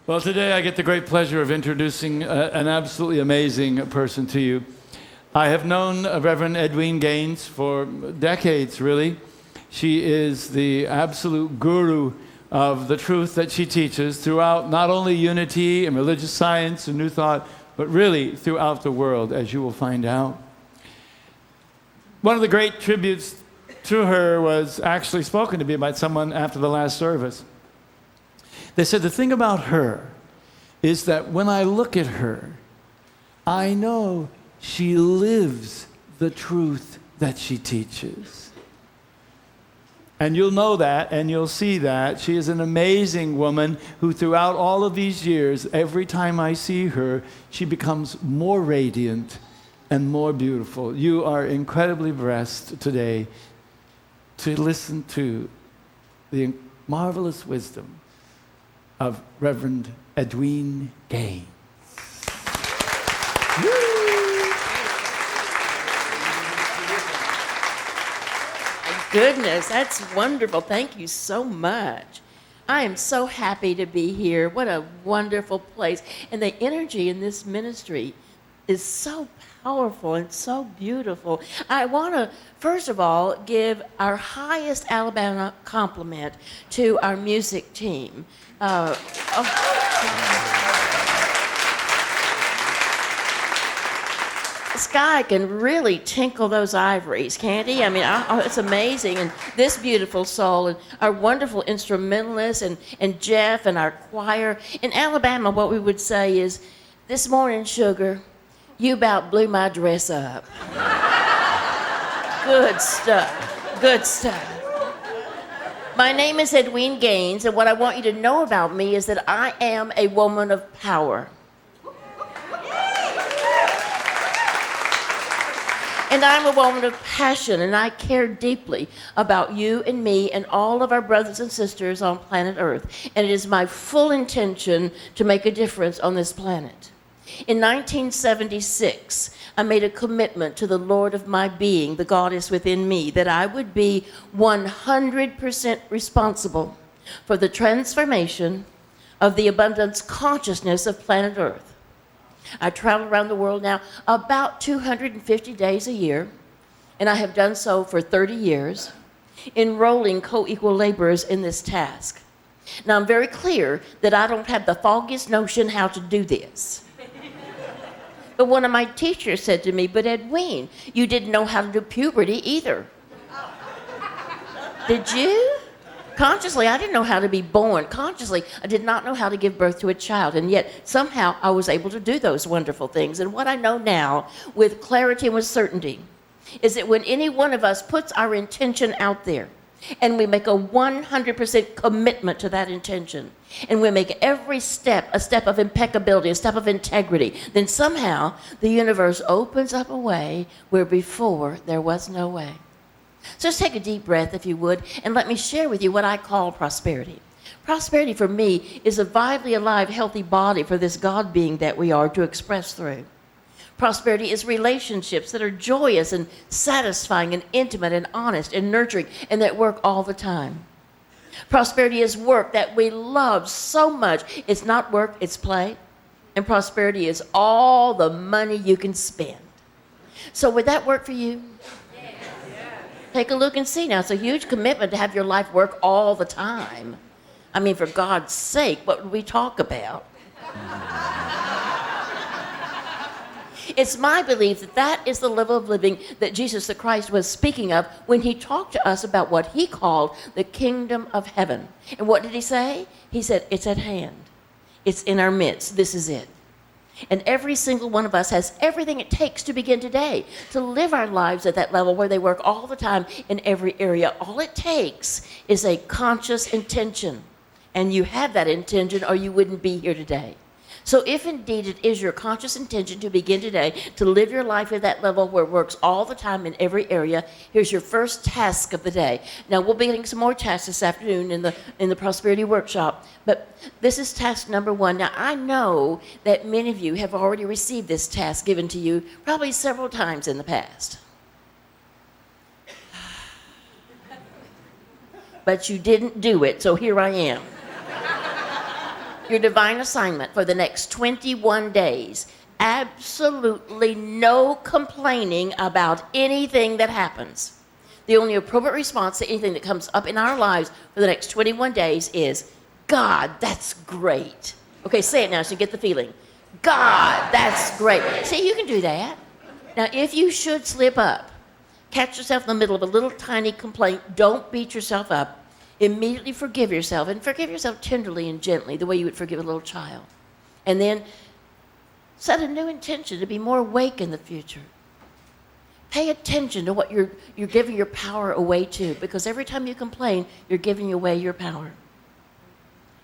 Well, today I get the great pleasure of introducing an absolutely amazing person to you. I have known Reverend Edwene Gaines for decades, really. She is the absolute guru of the truth that she teaches throughout not only unity and religious science and New Thought, but really throughout the world, as you will find out. One of the great tributes to her was actually spoken to me by someone after the last service. They said the thing about her is that when I look at her, I know she lives the truth that she teaches. And you'll know that and you'll see that. She is an amazing woman who throughout all of these years, every time I see her, she becomes more radiant and more beautiful. You are incredibly blessed today to listen to the marvelous wisdom of Reverend Edwene Gaines. Goodness, that's wonderful. Thank you so much. I am so happy to be here. What a wonderful place. And the energy in this ministry is so powerful and so beautiful. I want to, first of all, give our highest Alabama compliment to our music team. This guy can really tinkle those ivories, can't he? I mean, it's amazing. And this beautiful soul, and our wonderful instrumentalists, and Jeff, and our choir. In Alabama, what we would say is, this morning, sugar, you about blew my dress up. Good stuff. Good stuff. My name is Edwene Gaines, and what I want you to know about me is that I am a woman of power. And I'm a woman of passion, and I care deeply about you and me and all of our brothers and sisters on planet Earth. And it is my full intention to make a difference on this planet. In 1976, I made a commitment to the Lord of my being, the goddess within me, that I would be 100% responsible for the transformation of the abundance consciousness of planet Earth. I travel around the world now about 250 days a year, and I have done so for 30 years, enrolling co-equal laborers in this task. Now, I'm very clear that I don't have the foggiest notion how to do this. But one of my teachers said to me, but Edwene, you didn't know how to do puberty either. Did you? Consciously, I didn't know how to be born. Consciously, I did not know how to give birth to a child. And yet, somehow, I was able to do those wonderful things. And what I know now, with clarity and with certainty, is that when any one of us puts our intention out there, and we make a 100% commitment to that intention, and we make every step a step of impeccability, a step of integrity, then somehow the universe opens up a way where before there was no way. So just take a deep breath, if you would, and let me share with you what I call prosperity. Prosperity for me is a vitally alive, healthy body for this God being that we are to express through. Prosperity is relationships that are joyous and satisfying and intimate and honest and nurturing and that work all the time. Prosperity is work that we love so much. It's not work, it's play. And prosperity is all the money you can spend. So would that work for you? Yes. Take a look and see now. It's a huge commitment to have your life work all the time. I mean, for God's sake, what would we talk about? It's my belief that that is the level of living that Jesus the Christ was speaking of when he talked to us about what he called the kingdom of heaven. And what did he say? He said, it's at hand. It's in our midst. This is it. And every single one of us has everything it takes to begin today, to live our lives at that level where they work all the time in every area. All it takes is a conscious intention. And you have that intention or you wouldn't be here today. So if indeed it is your conscious intention to begin today to live your life at that level where it works all the time in every area, here's your first task of the day. Now we'll be getting some more tasks this afternoon in the prosperity workshop, but this is task number 1. Now I know that many of you have already received this task given to you probably several times in the past. But you didn't do it, so here I am. your divine assignment for the next 21 days. Absolutely no complaining about anything that happens. The only appropriate response to anything that comes up in our lives for the next 21 days is, God, that's great. Okay, say it now so you get the feeling. God, that's great. See, you can do that. Now, if you should slip up, catch yourself in the middle of a little tiny complaint, don't beat yourself up. Immediately forgive yourself, and forgive yourself tenderly and gently, the way you would forgive a little child. And then set a new intention to be more awake in the future. Pay attention to what you're giving your power away to, because every time you complain, you're giving away your power.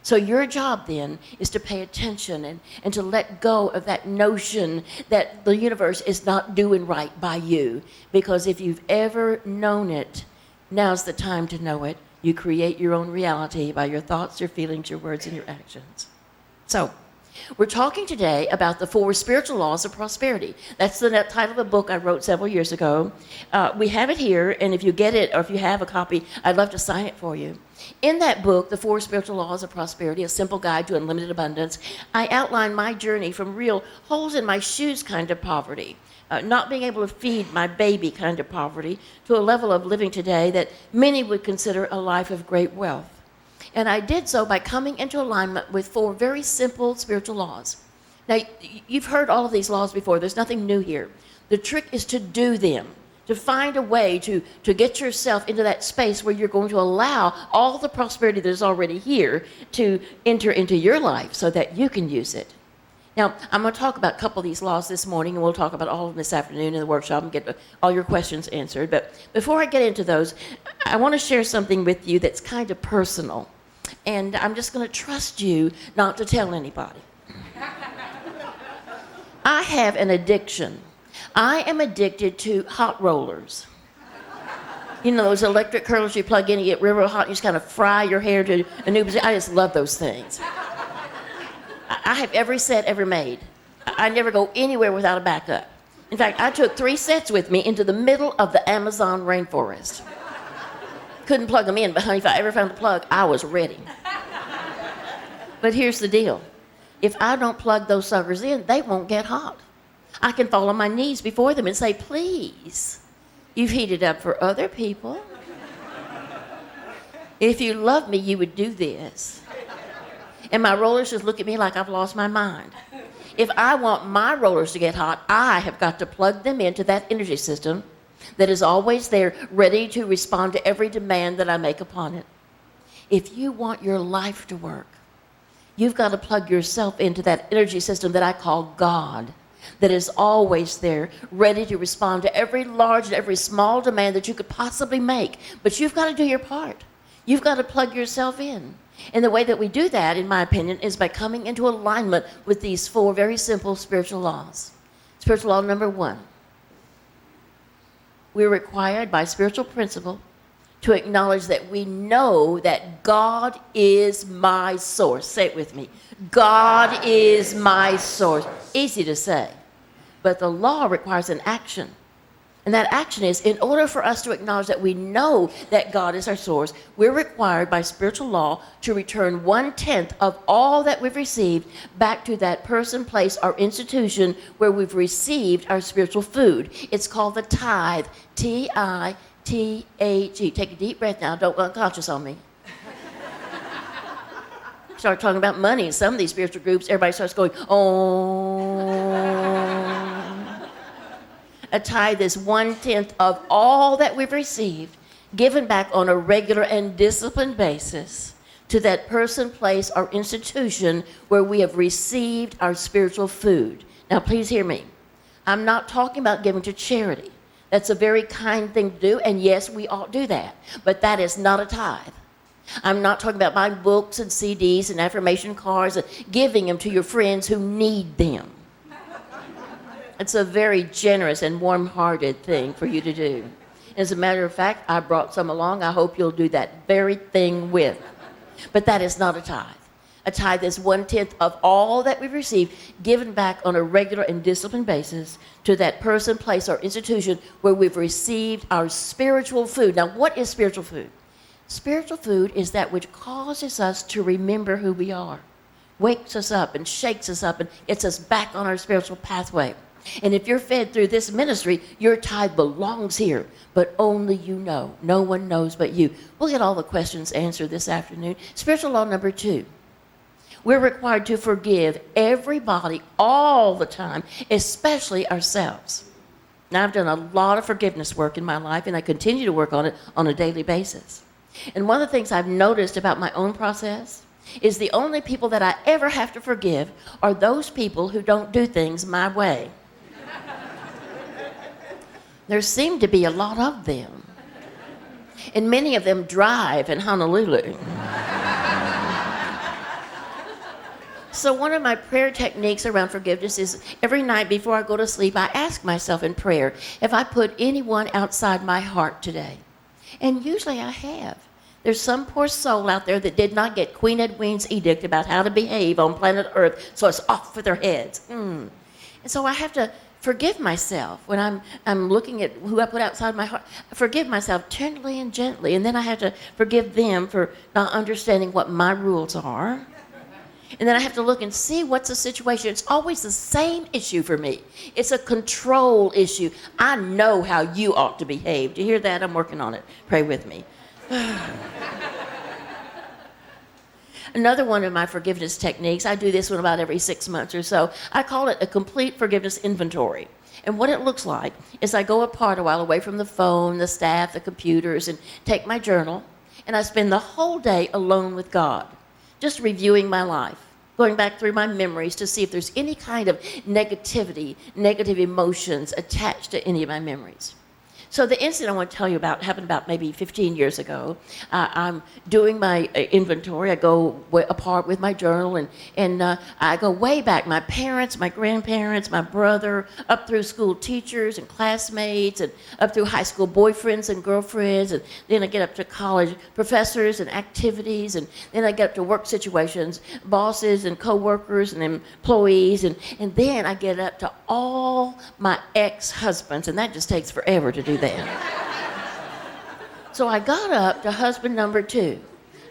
So your job then is to pay attention and to let go of that notion that the universe is not doing right by you. Because if you've ever known it, now's the time to know it. You create your own reality by your thoughts, your feelings, your words, and your actions. So, we're talking today about the 4 spiritual laws of prosperity. That's the title of a book I wrote several years ago. We have it here, and if you get it, or if you have a copy, I'd love to sign it for you. In that book, The 4 Spiritual Laws of Prosperity, a simple guide to unlimited abundance, I outline my journey from real holes in my shoes kind of poverty, not being able to feed my baby kind of poverty, to a level of living today that many would consider a life of great wealth. And I did so by coming into alignment with 4 very simple spiritual laws. Now, you've heard all of these laws before. There's nothing new here. The trick is to do them, to find a way to get yourself into that space where you're going to allow all the prosperity that is already here to enter into your life so that you can use it. Now, I'm going to talk about a couple of these laws this morning, and we'll talk about all of them this afternoon in the workshop and get all your questions answered. But before I get into those, I want to share something with you that's kind of personal. And I'm just going to trust you not to tell anybody. I have an addiction. I am addicted to hot rollers. You know, those electric curlers you plug in, you get real hot, and you just kind of fry your hair to a new position. I just love those things. I have every set ever made. I never go anywhere without a backup. In fact, I took 3 sets with me into the middle of the Amazon rainforest. Couldn't plug them in, but honey, if I ever found the plug, I was ready. But here's the deal. If I don't plug those suckers in, they won't get hot. I can fall on my knees before them and say, please, you've heated up for other people. If you love me, you would do this. And my rollers just look at me like I've lost my mind. If I want my rollers to get hot, I have got to plug them into that energy system that is always there, ready to respond to every demand that I make upon it. If you want your life to work, you've got to plug yourself into that energy system that I call God, that is always there, ready to respond to every large and every small demand that you could possibly make. But you've got to do your part. You've got to plug yourself in. And the way that we do that, in my opinion, is by coming into alignment with these 4 very simple spiritual laws. Spiritual law number 1. We're required by spiritual principle to acknowledge that we know that God is my source. Say it with me. God is my source. Easy to say. But the law requires an action. And that action is, in order for us to acknowledge that we know that God is our source, we're required by spiritual law to return 1/10 of all that we've received back to that person, place, or institution where we've received our spiritual food. It's called the tithe. Tithe. Take a deep breath now. Don't go unconscious on me. Start talking about money in some of these spiritual groups. Everybody starts going, oh. A tithe is 1/10 of all that we've received, given back on a regular and disciplined basis to that person, place, or institution where we have received our spiritual food. Now, please hear me. I'm not talking about giving to charity. That's a very kind thing to do, and yes, we ought to do that. But that is not a tithe. I'm not talking about buying books and CDs and affirmation cards and giving them to your friends who need them. It's a very generous and warm-hearted thing for you to do. As a matter of fact, I brought some along. I hope you'll do that very thing with. But that is not a tithe. A tithe is 1/10 of all that we've received, given back on a regular and disciplined basis to that person, place, or institution where we've received our spiritual food. Now, what is spiritual food? Spiritual food is that which causes us to remember who we are, wakes us up and shakes us up and gets us back on our spiritual pathway. And if you're fed through this ministry, your tithe belongs here, but only you know. No one knows but you. We'll get all the questions answered this afternoon. Spiritual law number 2. We're required to forgive everybody all the time, especially ourselves. Now, I've done a lot of forgiveness work in my life, and I continue to work on it on a daily basis. And one of the things I've noticed about my own process is the only people that I ever have to forgive are those people who don't do things my way. There seem to be a lot of them. And many of them drive in Honolulu. So one of my prayer techniques around forgiveness is every night before I go to sleep, I ask myself in prayer, have I put anyone outside my heart today? And usually I have. There's some poor soul out there that did not get Queen Edwene's edict about how to behave on planet Earth, so it's off with their heads. And so I have to forgive myself when I'm looking at who I put outside my heart. I forgive myself tenderly and gently, and then I have to forgive them for not understanding what my rules are. And then I have to look and see what's the situation. It's always the same issue for me. It's a control issue. I know how you ought to behave. Do you hear that? I'm working on it. Pray with me. Another one of my forgiveness techniques, I do this one about every 6 months or so. I call it a complete forgiveness inventory. And what it looks like is I go apart a while away from the phone, the staff, the computers, and take my journal, and I spend the whole day alone with God, just reviewing my life, going back through my memories to see if there's any kind of negativity, negative emotions attached to any of my memories. So the incident I want to tell you about happened about maybe 15 years ago. I'm doing my inventory. I go apart with my journal, and I go way back. My parents, my grandparents, my brother, up through school teachers and classmates, and up through high school boyfriends and girlfriends, and then I get up to college professors and activities, and then I get up to work situations, bosses and coworkers and employees, and then I get up to all my ex-husbands, and that just takes forever to do that. So I got up to husband number 2.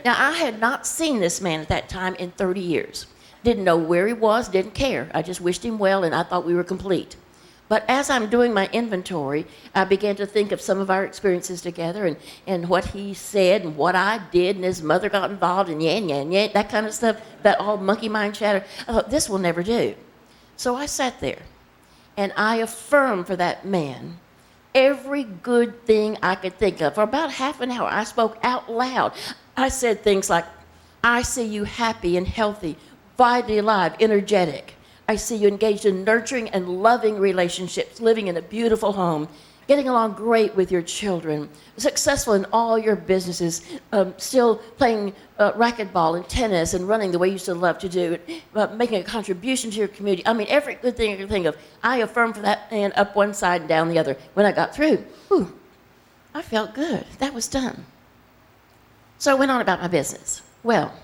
Now, I had not seen this man at that time in 30 years. Didn't know where he was, didn't care. I just wished him well, and I thought we were complete. But as I'm doing my inventory, I began to think of some of our experiences together and what he said and what I did, and his mother got involved, and yeah, that kind of stuff, that all monkey mind chatter. I thought, this will never do. So I sat there, and I affirmed for that man every good thing I could think of. For about half an hour, I spoke out loud. I said things like, I see you happy and healthy, vitally alive, energetic. I see you engaged in nurturing and loving relationships, living in a beautiful home, getting along great with your children, successful in all your businesses, still playing racquetball and tennis and running the way you used to love to do, making a contribution to your community. I mean, every good thing you can think of. I affirmed for that man up one side and down the other. When I got through, I felt good. That was done. So I went on about my business. Well,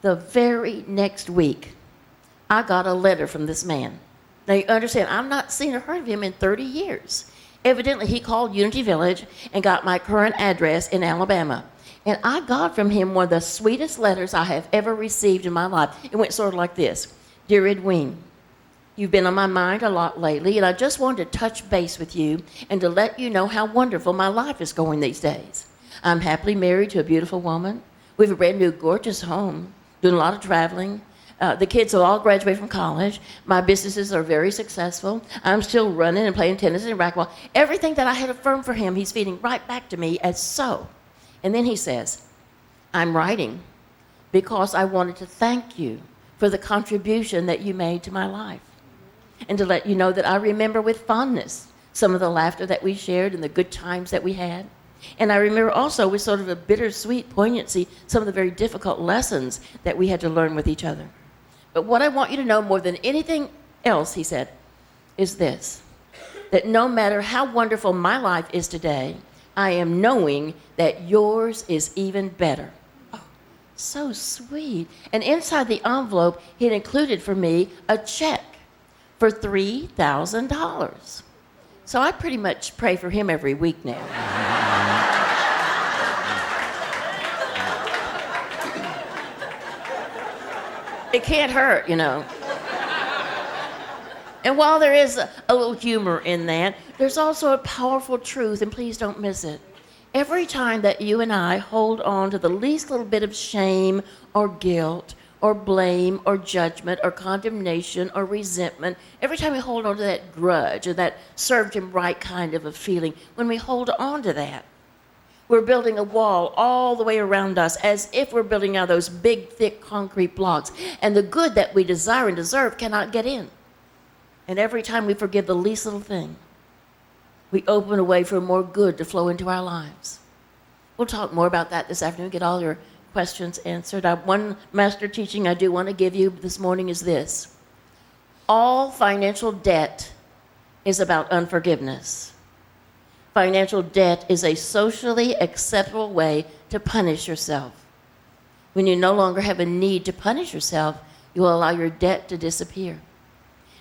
the very next week, I got a letter from this man. Now, you understand, I've not seen or heard of him in 30 years. Evidently, he called Unity Village and got my current address in Alabama. And I got from him one of the sweetest letters I have ever received in my life. It went sort of like this. Dear Edwene, you've been on my mind a lot lately, and I just wanted to touch base with you and to let you know how wonderful my life is going these days. I'm happily married to a beautiful woman. We have a brand new, gorgeous home, doing a lot of traveling. The kids will all graduate from college. My businesses are very successful. I'm still running and playing tennis and racquetball. Everything that I had affirmed for him, he's feeding right back to me as so. And then he says, I'm writing because I wanted to thank you for the contribution that you made to my life, and to let you know that I remember with fondness some of the laughter that we shared and the good times that we had. And I remember also with sort of a bittersweet poignancy some of the very difficult lessons that we had to learn with each other. But what I want you to know more than anything else, he said, is this, that no matter how wonderful my life is today, I am knowing that yours is even better. Oh, so sweet. And inside the envelope, he had included for me a check for $3,000. So I pretty much pray for him every week now. It can't hurt, you know. And while there is a little humor in that, there's also a powerful truth, and please don't miss it. Every time that you and I hold on to the least little bit of shame or guilt or blame or judgment or condemnation or resentment, every time we hold on to that grudge or that served him right kind of a feeling, when we hold on to that, we're building a wall all the way around us as if we're building out those big, thick concrete blocks. And the good that we desire and deserve cannot get in. And every time we forgive the least little thing, we open a way for more good to flow into our lives. We'll talk more about that this afternoon, get all your questions answered. One master teaching I do want to give you this morning is this. All financial debt is about unforgiveness. Financial debt is a socially acceptable way to punish yourself. When you no longer have a need to punish yourself, you will allow your debt to disappear.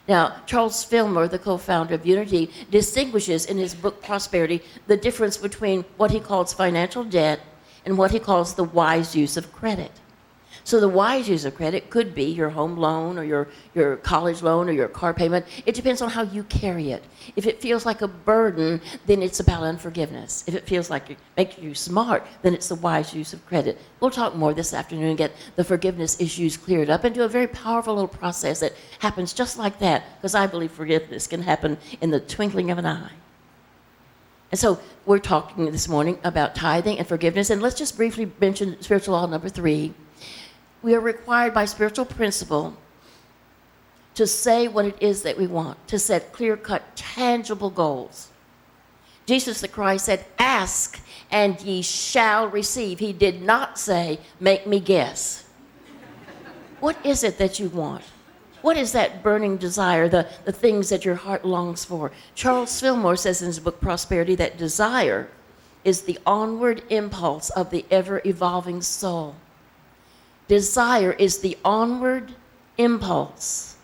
Now, Charles Fillmore, the co-founder of Unity, distinguishes in his book Prosperity the difference between what he calls financial debt and what he calls the wise use of credit. So the wise use of credit could be your home loan or your college loan or your car payment. It depends on how you carry it. If it feels like a burden, then it's about unforgiveness. If it feels like it makes you smart, then it's the wise use of credit. We'll talk more this afternoon and get the forgiveness issues cleared up and do a very powerful little process that happens just like that, because I believe forgiveness can happen in the twinkling of an eye. And so we're talking this morning about tithing and forgiveness, and let's just briefly mention spiritual law number 3. We are required by spiritual principle to say what it is that we want, to set clear-cut, tangible goals. Jesus the Christ said, "Ask and ye shall receive." He did not say, "Make me guess." What is it that you want? What is that burning desire, the things that your heart longs for? Charles Fillmore says in his book Prosperity that desire is the onward impulse of the ever-evolving soul. Desire is the onward impulse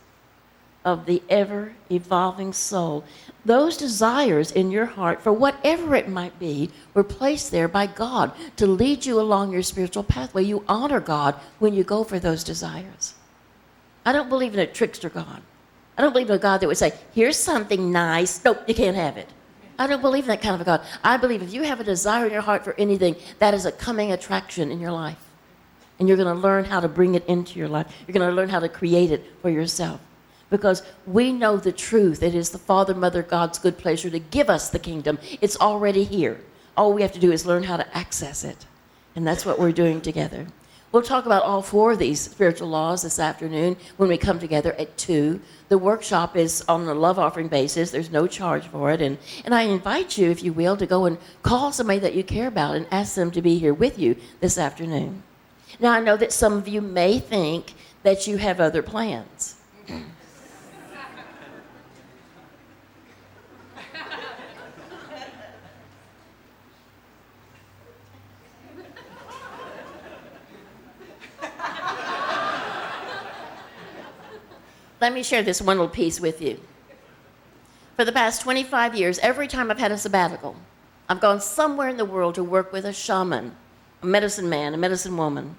of the ever-evolving soul. Those desires in your heart, for whatever it might be, were placed there by God to lead you along your spiritual pathway. You honor God when you go for those desires. I don't believe in a trickster God. I don't believe in a God that would say, "Here's something nice. Nope, you can't have it." I don't believe in that kind of a God. I believe if you have a desire in your heart for anything, that is a coming attraction in your life. And you're going to learn how to bring it into your life. You're going to learn how to create it for yourself. Because we know the truth. It is the Father, Mother, God's good pleasure to give us the kingdom. It's already here. All we have to do is learn how to access it. And that's what we're doing together. We'll talk about all 4 of these spiritual laws this afternoon when we come together at 2. The workshop is on a love offering basis. There's no charge for it. And I invite you, if you will, to go and call somebody that you care about and ask them to be here with you this afternoon. Now, I know that some of you may think that you have other plans. Let me share this one little piece with you. For the past 25 years, every time I've had a sabbatical, I've gone somewhere in the world to work with a shaman, a medicine man, a medicine woman,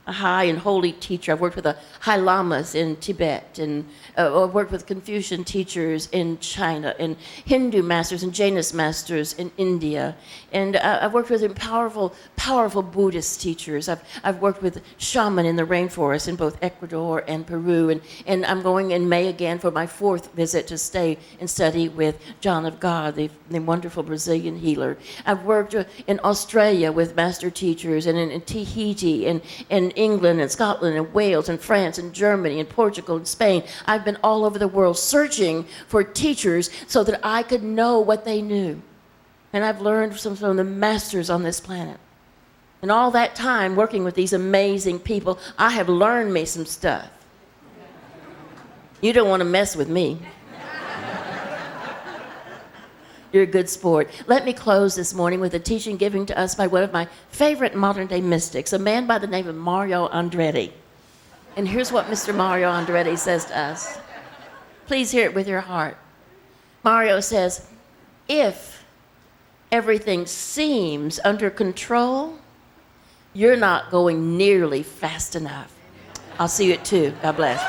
a high and holy teacher. I've worked with the High Lamas in Tibet, and I've worked with Confucian teachers in China, and Hindu masters and Jainist masters in India. And I've worked with powerful, powerful Buddhist teachers. I've worked with shaman in the rainforest in both Ecuador and Peru. And I'm going in May again for my 4th visit to stay and study with John of God, the wonderful Brazilian healer. I've worked in Australia with master teachers, and in Tahiti, and England and Scotland and Wales and France and Germany and Portugal and Spain. I've been all over the world searching for teachers so that I could know what they knew. And I've learned from the masters on this planet. And all that time working with these amazing people, I have learned me some stuff. You don't want to mess with me. You're a good sport. Let me close this morning with a teaching given to us by one of my favorite modern-day mystics, a man by the name of Mario Andretti. And here's what Mr. Mario Andretti says to us. Please hear it with your heart. Mario says, if everything seems under control, you're not going nearly fast enough. I'll see you at 2. God bless.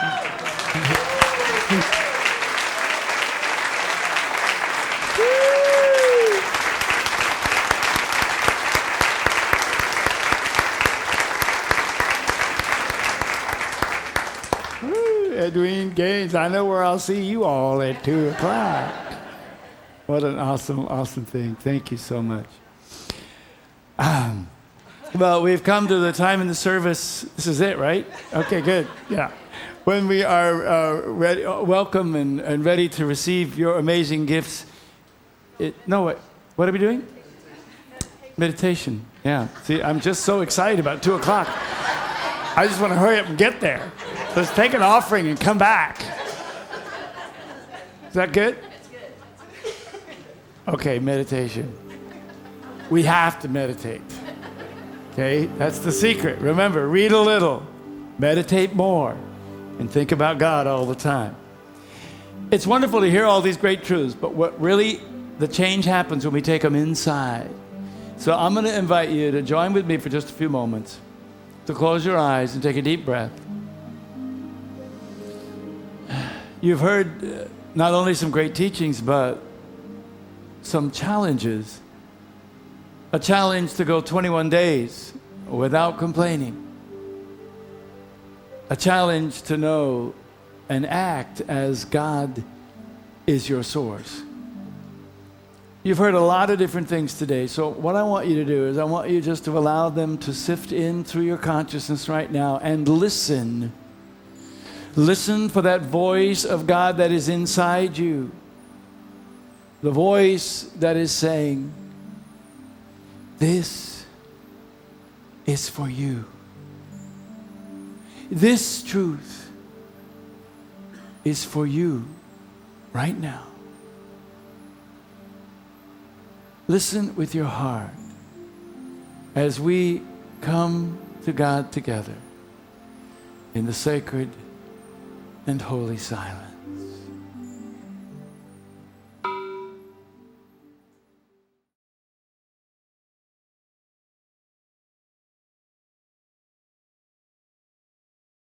Edwene Gaines, I know where I'll see you all at 2 o'clock. What an awesome, awesome thing. Thank you so much. Well, we've come to the time in the service. This is it, right? Okay, good. Yeah. When we are ready, welcome and ready to receive your amazing gifts. What are we doing? Meditation. Yeah. See, I'm just so excited about 2 o'clock. I just want to hurry up and get there. Let's take an offering and come back. Is that good? It's good. Okay, meditation. We have to meditate. Okay, that's the secret. Remember, read a little, meditate more, and think about God all the time. It's wonderful to hear all these great truths, but what really, the change happens when we take them inside. So I'm going to invite you to join with me for just a few moments, to close your eyes and take a deep breath. You've heard not only some great teachings, but some challenges. A challenge to go 21 days without complaining. A challenge to know and act as God is your source. You've heard a lot of different things today, so what I want you to do is I want you just to allow them to sift in through your consciousness right now and listen. Listen for that voice of God that is inside you. The voice that is saying, this is for you. This truth is for you right now. Listen with your heart as we come to God together in the sacred and holy silence.